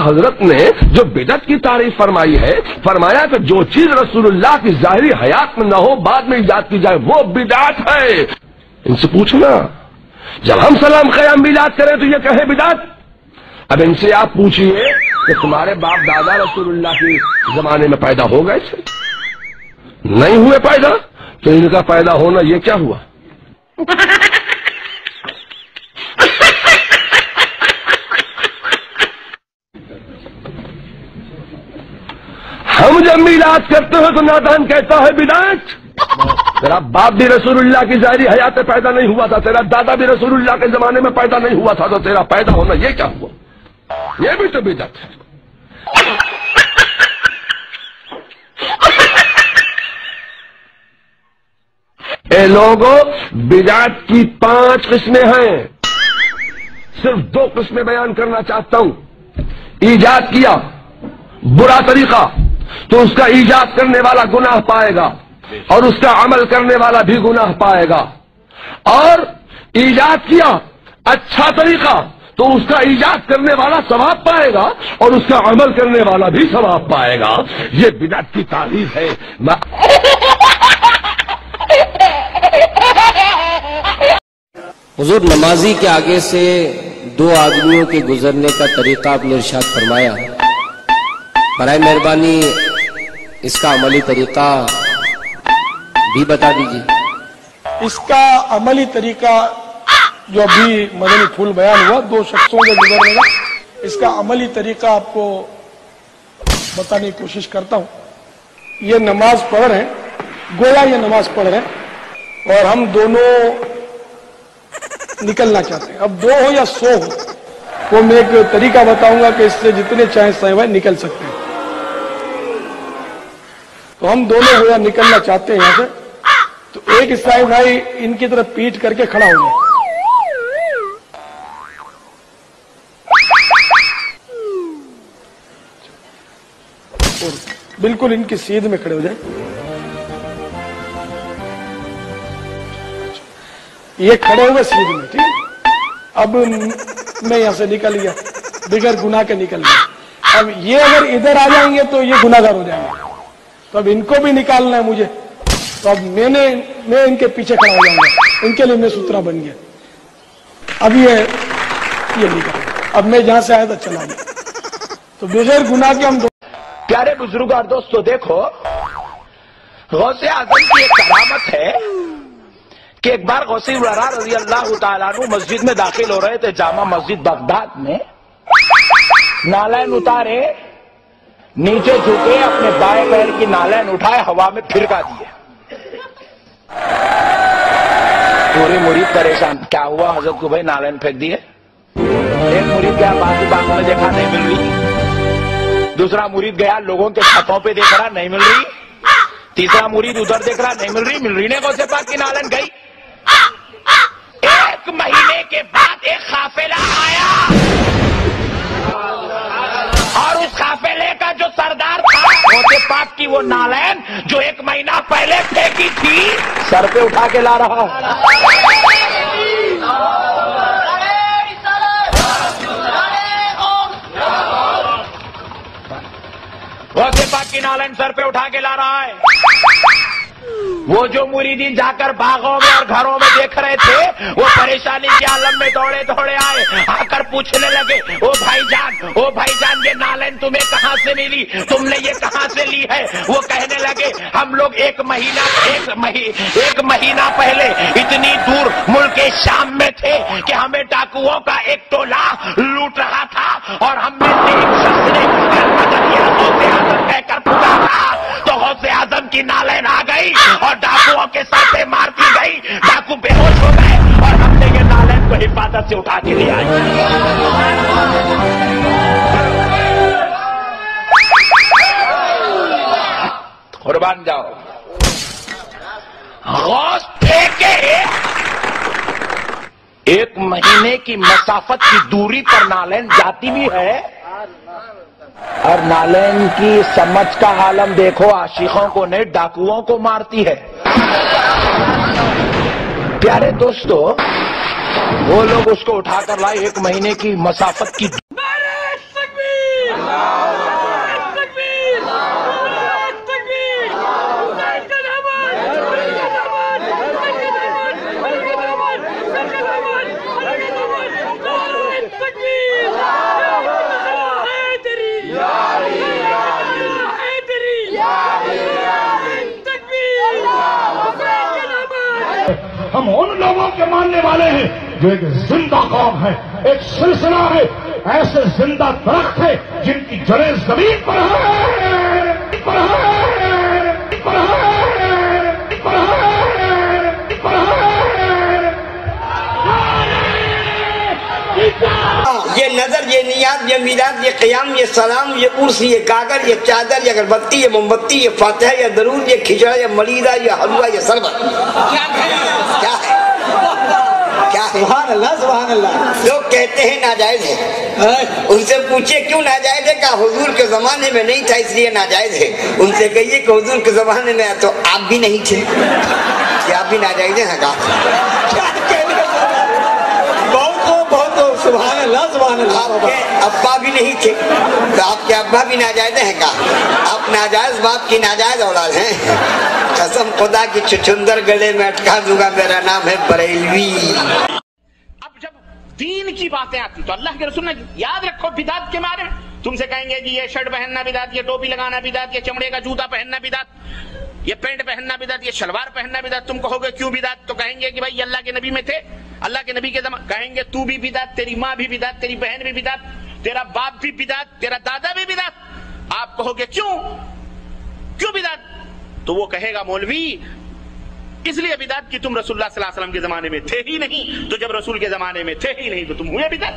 حضرت نے جو بدعت کی تعریف فرمائی ہے، فرمایا کہ جو چیز رسول اللہ کی ظاہری حیات میں نہ ہو بعد میں ایجاد کی جائے وہ بدعت ہے۔ ان سے پوچھنا جب ہم سلام قیام میلاد کریں تو یہ کہے بدعت؟ اب ان سے آپ پوچھئے کہ تمہارے باپ دادا رسول اللہ کے زمانے میں پیدا ہو گئے تھے؟ نہیں ہوئے پیدا، تو ان کا پیدا ہونا یہ کیا ہوا؟ ہم جب میلاد کرتے ہیں تو نادان کہتا ہے بدعت۔ تیرا باپ بھی رسول اللہ کی ظاہری حیات میں پیدا نہیں ہوا تھا، تیرا دادا بھی رسول اللہ کے زمانے میں پیدا نہیں ہوا تھا، تو تیرا پیدا ہونا یہ کیا ہوا؟ یہ بھی تو بدعت ہے۔ اے لوگوں، بدعت کی 5 قسمیں ہیں، صرف 2 قسمیں بیان کرنا چاہتا ہوں۔ ایجاد کیا برا طریقہ تو اس کا ایجاد کرنے والا گناہ پائے گا اور اس کا عمل کرنے والا بھی گناہ پائے گا، اور ایجاد کیا اچھا طریقہ تو اس کا ایجاد کرنے والا ثواب پائے گا اور اس کا عمل کرنے والا بھی ثواب پائے گا۔ یہ بدعت کی تعریف ہے۔ حضور، نمازی کے آگے سے 2 آدمیوں کے گزرنے کا طریقہ آپ نے ارشاد فرمایا، برائے مہربانی اس کا عملی طریقہ بھی بتا دیجیے۔ اس کا عملی طریقہ جو ابھی مدنی پھول بیان ہوا 2 شخصوں کے گزرنے کا، اس کا عملی طریقہ آپ کو بتانے کی کوشش کرتا ہوں۔ یہ نماز پڑھ رہے ہیں، گویا یہ نماز پڑھ رہے ہیں اور ہم دونوں نکلنا چاہتے ہیں۔ اب 2 ہو یا 100 ہو، وہ میں ایک طریقہ بتاؤں گا کہ اس سے جتنے چاہیں سوائے نکل سکتے ہیں۔ تو ہم دونوں گویا نکلنا چاہتے ہیں یہاں سے، تو ایک عیسائی بھائی ان کی طرف پیٹ کر کے کھڑا ہو جائے، اور بالکل ان کی سیدھ میں کھڑے ہو جائیں۔ یہ کھڑے ہوئے سیدھ میں، ٹھیک ہے؟ اب میں یہاں سے نکل گیا، بغیر گناہ کے نکل گیا۔ اب یہ اگر ادھر آ جائیں گے تو یہ گناہگار ہو جائیں گے، تو اب ان کو بھی نکالنا ہے مجھے، تو اب میں ان کے پیچھے کھڑا ہو جاؤں گا، ان کے لیے میں سترا بن گیا۔ اب یہ نکل، اب میں جہاں سے آیا تھا چلا گیا، تو بغیر گناہ کے ہم پیارے بزرگوں اور دوستو، دیکھو غوث اعظم کی ایک کرامت ہے کہ ایک بار غوث الورا رضی اللہ تعالیٰ عنہ مسجد میں داخل ہو رہے تھے، جامع مسجد بغداد میں، نالین اتارے، نیچے جھکے، اپنے بائیں پیر کی نالین اٹھائے، ہوا میں پھرکا دیے۔ پورے مرید پریشان، کیا ہوا حضرت کو بھائی نالین پھینک دیے؟ ایک مرید گیا باقی باغوں میں، دیکھا نہیں مل رہی۔ دوسرا مرید گیا لوگوں کے چھتوں پہ، دیکھ رہا نہیں مل رہی۔ تیسرا مرید ادھر دیکھ رہا نہیں مل رہی نے غوث پاک کی نالین گئی۔ 1 مہینے کے بعد ایک قافلہ آیا اور اس قافلے کا جو سردار تھا، غوث پاک کی وہ نالین جو 1 مہینہ پہلے پھینکی تھی سر پہ اٹھا کے لا رہا۔ غوث پاک کی نالین سر پہ اٹھا کے لا رہا ہے۔ وہ جو مریدین جا کر باغوں میں اور گھروں میں دیکھ رہے تھے، وہ پریشانی کے عالم میں دوڑے دوڑے آئے، آ کر پوچھنے لگے، او بھائی جان یہ نالین تمہیں کہاں سے ملی؟ تم نے یہ کہاں سے لی ہے؟ وہ کہنے لگے، ہم لوگ ایک مہینہ پہلے اتنی دور ملک شام میں تھے کہ ہمیں ڈاکوؤں کا ایک ٹولہ لوٹ رہا تھا، اور ہم میں سے ایک شخص نے غوث اعظم کہہ کر پکارا، تو غوث اعظم کی نالین آ گئی اور ڈاکوؤں کے سر پہ مار دی گئی، ڈاکو بے ہوش ہو گئے اور ہم نے یہ نالین کو حفاظت سے اٹھا کے لیا۔ قربان جاؤ، غوث پھینکے 1 مہینے کی مسافت کی دوری پر نالین جاتی بھی ہے، اور نالین کی سمجھ کا عالم دیکھو، عاشقوں کو نہیں ڈاکوؤں کو مارتی ہے۔ پیارے دوستو، وہ لوگ اس کو اٹھا کر لائے 1 مہینے کی مسافت کی ہم ان لوگوں کے ماننے والے ہیں جو ایک زندہ قوم ہے، ایک سلسلہ ہے، ایسے زندہ درخت ہے جن کی جڑیں زمین پر یہ نظر، یہ نیاز، یہ میلاد، یہ قیام، یہ سلام، یہ عرس، یہ گاگر، یہ چادر، یہ اگربتی، یہ موم بتی، یہ فاتحہ، یہ درود، یہ کھچڑا، یہ ملیدہ، یہ حلوہ، یہ شربت، کیا ہے؟ کیا ہے؟ سبحان اللہ سبحان اللہ۔ لوگ کہتے ہیں ناجائز ہے، ان سے پوچھے کیوں ناجائز ہے؟ کہا حضور کے زمانے میں نہیں تھا اس لیے ناجائز ہے۔ ان سے کہیے کہ حضور کے زمانے میں تو آپ بھی نہیں تھے، کیا آپ بھی ناجائز ہیں؟ کہا سبحان اللہ سبحان اللہ۔ آپ کے ابا بھی نہیں تھے تو آپ کے ابا بھی ناجائز ہیں؟ کہا آپ ناجائز باپ کی ناجائز اولاد ہیں۔ قسم خدا کی چچندر گلے میں اٹکا دوں گا، میرا نام ہے بریلوی۔ اب جب دین کی باتیں آتی تو اللہ کے رسول نے یاد رکھو بدعت کے بارے میں تم سے کہیں گے جی یہ شرٹ پہننا بدعت، یہ ٹوپی لگانا بدعت، یہ چمڑے کا جوتا پہننا بدعت، یہ پینٹ پہننا بدعت، یہ شلوار پہننا بدعت۔ تم کہو گے کیوں بدعت؟ تو کہیں گے کہ بھائی اللہ کے نبی میں تھے، اللہ کے نبی کے زمانے۔ کہیں گے تو بھی بدعت، تیری ماں بھی بدعت، تیری بہن بھی بدعت، تیرا باپ بھی بدعت، تیرا دادا بھی بدعت۔ آپ کہو گے کیوں بدعت؟ تو وہ کہے گا مولوی اس لیے بدعت کہ تم رسول اللہ صلی اللہ علیہ وسلم کے زمانے میں تھے ہی نہیں، تو جب رسول کے زمانے میں تھے ہی نہیں تو تم ہوئے بدعت۔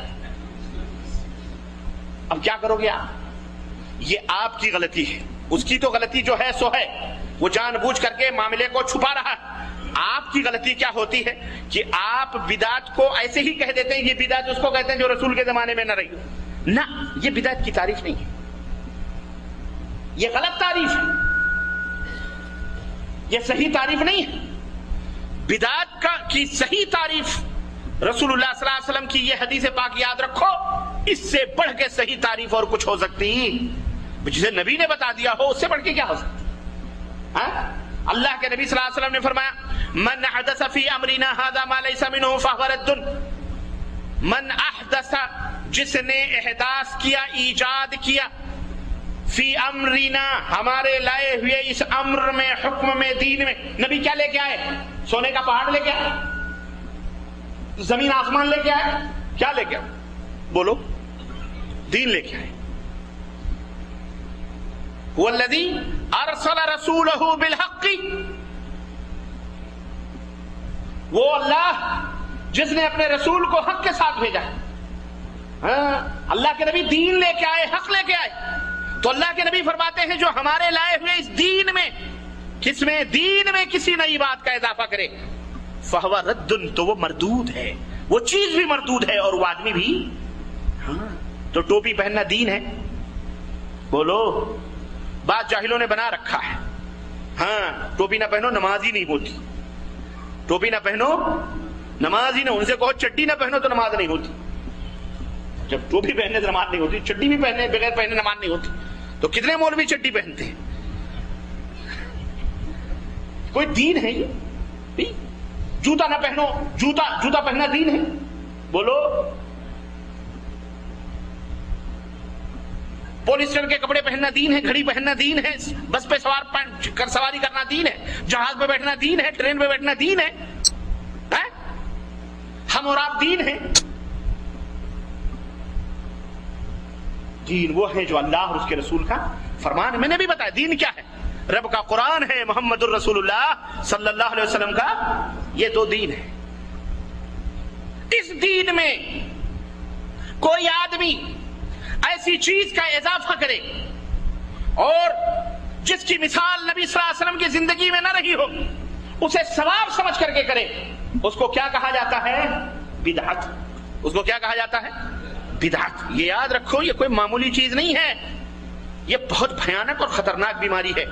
اب کیا کرو گے آپ؟ یہ آپ کی غلطی ہے، اس کی تو غلطی جو ہے سو ہے، وہ جان بوجھ کر کے معاملے کو چھپا رہا ہے۔ آپ کی غلطی کیا ہوتی ہے کہ آپ بدعت کو ایسے ہی کہہ دیتے ہیں یہ بدعت اس کو کہتے ہیں جو رسول کے زمانے میں نہ رہی ہو۔ نہ، یہ بدعت کی تعریف نہیں ہے، یہ غلط تعریف ہے، یہ صحیح تعریف نہیں ہے۔ بدعت کی صحیح تعریف رسول اللہ صلی اللہ علیہ وسلم کی یہ حدیث پاک یاد رکھو، اس سے بڑھ کے صحیح تعریف اور کچھ ہو سکتی؟ جسے نبی نے بتا دیا ہو اس سے بڑھ کے کیا ہو سکتا؟ اللہ کے نبی صلی اللہ علیہ وسلم نے فرمایا من احدث فی امرنا ھذا ما لیس منہ فہو رد۔ من احدث، جس نے احداث کیا، ایجاد کیا، فی امرنا، ہمارے لائے ہوئے اس امر میں، حکم میں، دین میں۔ نبی کیا لے کے آئے؟ سونے کا پہاڑ لے کے آئے؟ زمین آسمان لے کے آئے؟ کیا لے کے آئے؟ بولو، دین لے کے آئے۔ هو الذی ارسل رسولہ بالحق، وہ اللہ جس نے اپنے رسول کو حق کے ساتھ بھیجا۔ اللہ کے نبی دین لے کے آئے، حق لے کے آئے۔ تو اللہ کے نبی فرماتے ہیں جو ہمارے لائے ہوئے اس دین میں، کس میں؟ دین میں کسی نئی بات کا اضافہ کرے، فہو رد، تو وہ مردود ہے، وہ چیز بھی مردود ہے اور وہ آدمی بھی۔ تو ٹوپی پہننا دین ہے؟ بولو، بات جاہلوں نے بنا رکھا ہے۔ ٹوپی نہ پہنو نماز ہی نہیں ہوتی، ٹوپی نہ پہنو نماز ہی نہ، ان سے کہو چڈی نہ پہنو تو نماز نہیں ہوتی۔ جب ٹوپی پہننے سے نماز نہیں ہوتی، چڈی بھی پہننے بغیر پہنے نماز نہیں ہوتی، تو کتنے مولوی چڈی پہنتے ہیں؟ کوئی دین ہے یہ؟ جوتا نہ پہنو، جوتا پہننا دین ہے؟ بولو، پولیسٹر کے کپڑے پہننا دین ہے؟ گھڑی پہننا دین ہے؟ بس پہ سواری کرنا دین ہے؟ جہاز پہ بیٹھنا دین ہے؟ ٹرین پہ بیٹھنا دین ہے؟ ہم اور آپ دین ہیں؟ دین وہ ہے جو اللہ اور اس کے رسول کا فرمان ہے۔ میں نے بھی بتایا دین کیا ہے، رب کا قرآن ہے، محمد الرسول اللہ صلی اللہ علیہ وسلم کا، یہ دو دین ہے۔ اس دین میں کوئی آدمی ایسی چیز کا اضافہ کرے اور جس کی مثال نبی صلی اللہ علیہ وسلم کی زندگی میں نہ رہی ہو، اسے ثواب سمجھ کر کے کرے، اس کو کیا کہا جاتا ہے؟ بدعت۔ اس کو کیا کہا جاتا ہے؟ بدعت۔ یہ یاد رکھو، یہ کوئی معمولی چیز نہیں ہے، یہ بہت بھیانک اور خطرناک بیماری ہے۔